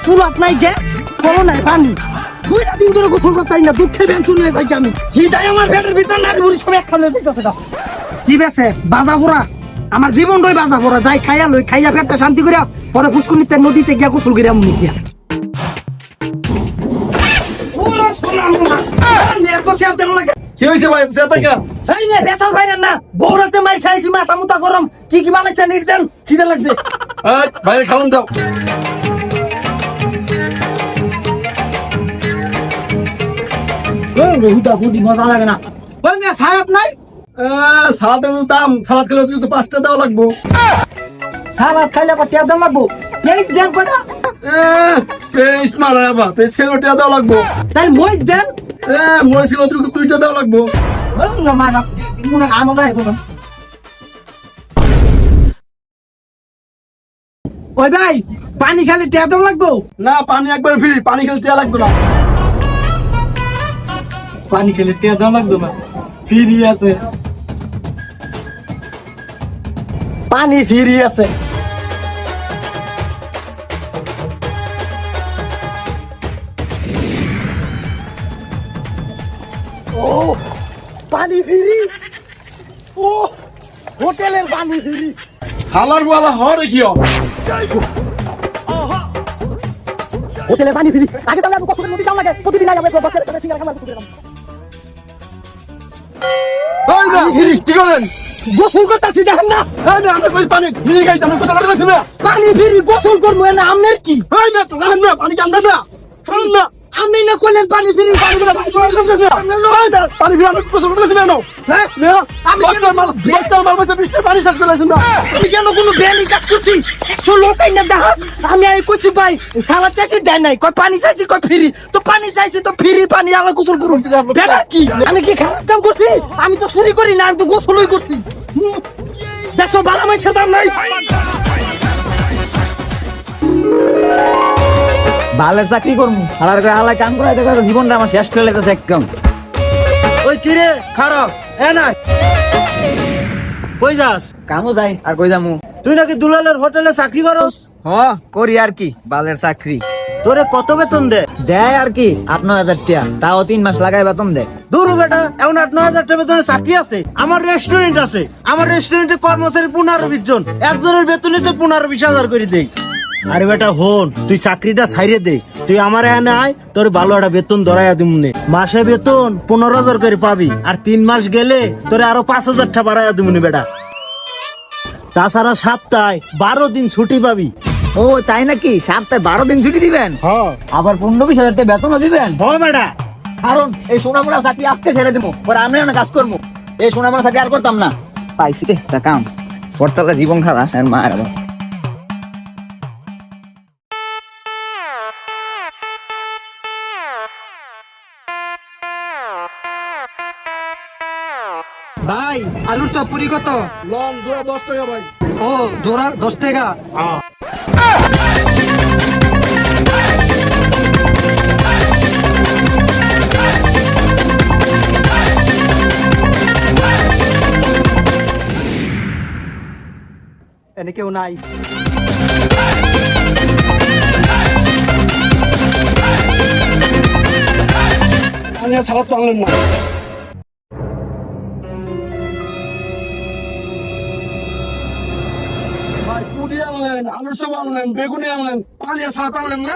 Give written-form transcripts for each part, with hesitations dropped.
সুরাত নাই গ্যাস কলো নাই পানি 2টা দিন ধরে গোসল করতাই না দুঃখে বেঞ্চুন হয়ে যাই আমি হৃদয় আমার পেটের ভিতর নারী বুড়ি সব একখানে দেখতেছে কি বেছে বাজা পোড়া আমার জীবনটাই বাজা পোড়া যাই খাইয়া লই খাইয়া পেটটা শান্তি করিয়া পরে ফুসকুনিতে নদীতে গিয়া গোসল করিয়া মুনি গিয়া কি হয়েছে ভাই এই নে বেসাল ভাই না বউরাতে মাই খাইছি মাথা মুতা গরম কি কি বানাইছে নিট দেন খিদে লাগছে ভাই খাওয়ান দাও হুদা ফুটি মজা লাগে না ওই মিয়া সালাদ নাই সালাদের দাম সালাদ খেলে তো 5টা দেওয়া লাগবো সালাদ খাইলে আবার টিয়া দাম লাগবো পেঁয়াজ দেন কটা পেঁয়াজ মারা আবার পেঁয়াজ খেলে টিয়া দেওয়া লাগবো তাই মরিচ দেন মরিচ খেলে 2টা দেওয়া লাগবো মানা মনে আনো না এখন ওই ভাই পানি খাইলে টিয়া দাম লাগবো না পানি একবার ফ্রি পানি খেলে টিয়া লাগবে না পানি খেলে টিয়া দাম লাগবে না ফ্রি আছে পানি ফ্রি আছে ও পানি ফ্রি ও হোটেলের পানি ফ্রি হালার ওয়ালা হরে কি হোটেলের পানি ফ্রি আগে তাহলে আমি কষ্ট নদী যাও লাগে প্রতিদিন আই আমরা বছরে করে সিঙ্গারা খাবার করে ওই না কি করেন গোসল করতেছি দেখেন না আমরা কই পানি ফ্রি খাইতে আমরা কথা বলতে দিবে পানি ফ্রি গোসল করবো না আপনার কি এই না তো না পানি জান না শুনুন না আমি না করলেন পানি ফ্রি পানি ফ্রি আমরা কথা বলতে দিবে না হ্যাঁ আমি বস্তার মাল বসে বৃষ্টি পানি শেষ করে আছেন না আমি কেন কোনো বেলি কাজ করছি 100 লোক আইনা দেখা আমি আই কইছি ভাই সালা চাইছি দেয় নাই কই পানি চাইছি কই ফ্রি তো পানি চাইছি তো ফ্রি পানি আলা গোসল করুন বেটা কি আমি কি খারাপ কাম করছি আমি তো চুরি করি না আমি তো গোসলই করছি দেখো বালা মাই ছেড়তাম নাই বালের চাকরি করবো হালার করে হালাই কাম করে দেখো জীবনটা আমার শেষ করে লেগেছে একদম ওই কি রে খারাপ এ না কই যাস কামও যাই আর কই যামু তুই নাকি দুলালের হোটেলে চাকরি করস হ করি আর কি বালের চাকরি তোরে কত বেতন দে দেয় আর কি 8-9 হাজার টাকা তাও 3 মাস লাগাই বেতন দেয় দূর বেটা এমন 8-9 হাজার টাকা বেতনের চাকরি আছে আমার রেস্টুরেন্ট আছে আমার রেস্টুরেন্টে কর্মচারী 15-20 জন একজনের বেতনই তো 15-20 হাজার করে দেই আরে বেটা হন তুই চাকরিটা ছাইরে দে তুই আমার এখানে আয় তোর ভালো একটা বেতন ধরাইয়া দিমুনে মাসে বেতন 15,000 করে পাবি আর 3 মাস গেলে তোরে আরো 5,000 টাকা বাড়াইয়া দিমুনে বেটা তাছাড়া সপ্তাহে 12 দিন ছুটি পাবি ও তাই নাকি সপ্তাহে 12 দিন ছুটি দিবেন হ্যাঁ আবার 15-20 হাজার টাকা বেতনও দিবেন হয় বেটা কারণ এই সোনামুড়া চাকরি আজকে ছেড়ে দিব পরে আমি না কাজ করবো এই সোনামুড়া চাকরি আর করতাম না পাইছি রে একটা কাম পড়তালে জীবন খারাপ আর মায়ের ভাই আলুর চপ পুরি কত লং জোড়া 10 টাকা ভাই ও জোড়া 10 টাকা এনে কেউ নাই আমি আর সালাদ তো আনলেন না ভাই পুরি আনলেন আলুর চপ আনলেন বেগুনি আনলেন পানি আর সালাদ আনলেন না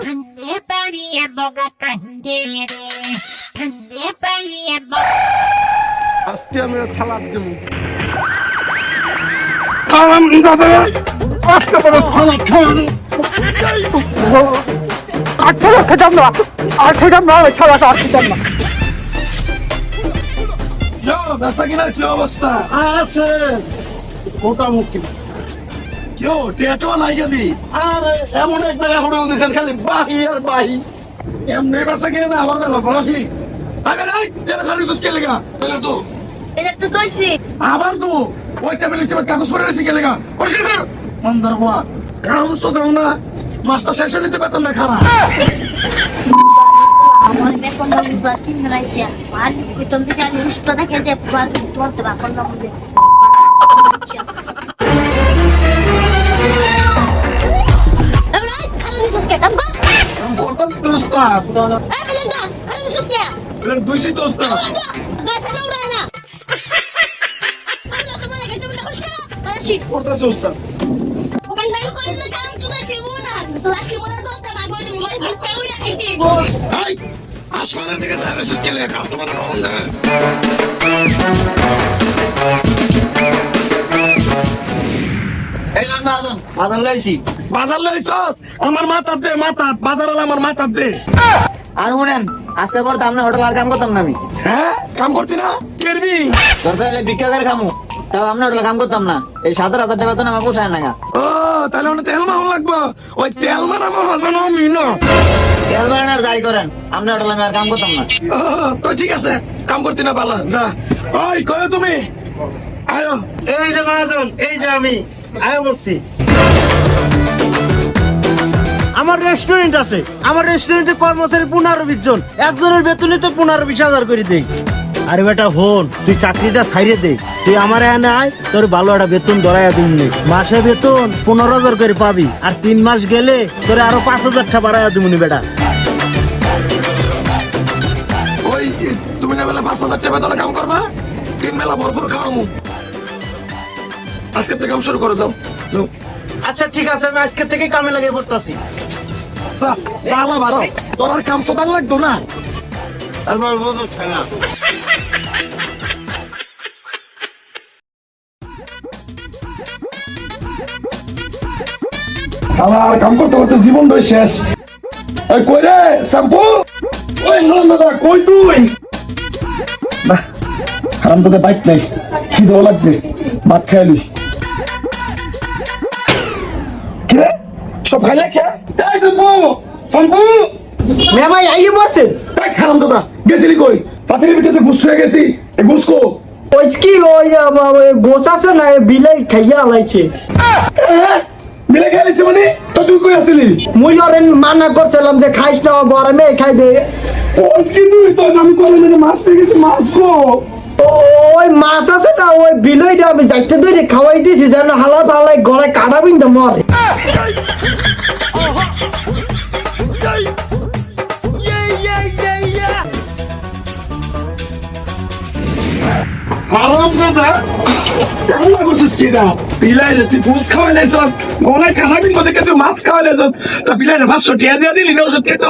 আজকে আমি সালাদ দেবো খাওয়ান দাদা আজকে বড় সালাদ খাওয়ান খেতাম না ছাড়া খেতাম না বেসা কিনার কি অবস্থা আছে মোটামুটি কেউ টেটো নাই যদি আরে এমন এক জায়গায় হোটেল দিয়েছেন খালি বাহি আর বাহি এমনি বেসা কিনে না আমার বেলা বাহি আগে নাই টেটো খালি সুস কে লেগা তো এটা তো দইছি আবার তো ওই টেবিল হিসেবে কাগজ পরে রয়েছে কে লেগা পরিষ্কার কর মন্দার বলা কারণ দাও না মাস্টার শেষ নিতে বেতন না খারাপ আমার বেতন না বুঝা কি নাইছে আর কতম দিকে আমি উষ্ট দেখে দে তোমার তোমার বাপন না বুঝে ওস্তাদ Eh, Belinda, ano gusto niya? দুইছি তো ওস্তাদ Belinda, gasa na udah na. Ano ka mga ganito na kuska? Masih. করতেছে ওস্তাদ Bukan baru kau ini kamu sudah kemana? Betul lagi mana tuh tak bagus di mulai berkau ya ini. হাই আসমানের দিকে service কেলে cup তোমার রং না এই নাম বাজন বাজার লাইছি বাজার লইছস আমার মাথা দে মাথা বাজার হলো আমার মাথা দে আর শুনেন আজকে পর তো আমরা হোটেল আর কাম করতাম না আমি হ্যাঁ কাম করতি না করবি দরকার হলে ভিক্ষা করে খামু তাও আমরা হোটেলে কাম করতাম না এই 7,000 টাকা বেতন আমার পোষায় না গা। ও তাহলে ওনে তেল মারন লাগবো ওই তেল মারামো হজন মিনো তেল মারেন আর যাই করেন আমরা হোটেলে আমি আর কাম করতাম না। তো ঠিক আছে কাম করতি না বালা যা ওই কয় তুমি আয়ো এই যে মহাজন, এই যে আমি আয়া বলছি। আমার রেস্টুরেন্ট আছে, আমার রেস্টুরেন্টে কর্মচারী 15-20 জন, একজনের বেতনই তো 15-20 করে দেই। আরে বেটা হন, তুই চাকরিটা ছাইরে দে, তুই আমার এখানে আয়, তোর ভালো একটা বেতন ধরাইয়া দিমনি। মাসে বেতন 15,000 করে পাবি, আর 3 মাস গেলে তোর আরো 5,000 টাকা বাড়াইয়া দিমনি বেটা। ওই তুমি না বেলা 5,000 টাকা বেতনে কাম করবা 3 বেলা ভরপুর খাওয়ামু আজকে থেকে কাম শুরু করো যাও যাও আচ্ছা ঠিক আছে, আমি আজকে থেকে কামে লাগিয়ে পড়তাছি। যা যা বারো তোর আর কাম সোদান লাগতো না আমার বন্ধু খেলা আর কাম করতে করতে জীবনটাই শেষ এই কই রে শ্যাম্পু ওই হারাম দাদা কই তুই না হারাম দাদা বাইক নাই খিদেও লাগছে ভাত খাইলি কে সব খাইলে কে এই শ্যাম্পু শ্যাম্পু মেমাই আইয়ে পড়ছে এই হারাম দাদা গেছিলি কই পাতির ভিতরে ঘুষ হয়ে গেছি এই ঘুষকো ওই কি ওই গোছ আছে না বিলাই খাইয়া লাইছে মিলে খেয়েছি মানে তো তুই কই আসিলি মুই ওরেন মানা করছিলাম যে খাইস না গরমে খাইবে ওস কি তুই তো আমি কই মানে মাছ পেয়ে গেছি মাছ কো ওই মাছ আছে না ওই বিলইটা আমি যাইতে ধরে খাওয়াই দিছি যেন হালা ফালাই গলায় কাটা বিন্দা মরে হারাম দাদা কেমন করছিস কি না বিলাই রে তুই ঘুষ খাওয়াই নাইছস গলায় খানাবিন মধ্যে তুই মাছ খাওয়াই নাইছস তা বিলাই রে 500 টাকা দিয়ে দিলি না ওষুধ খেতে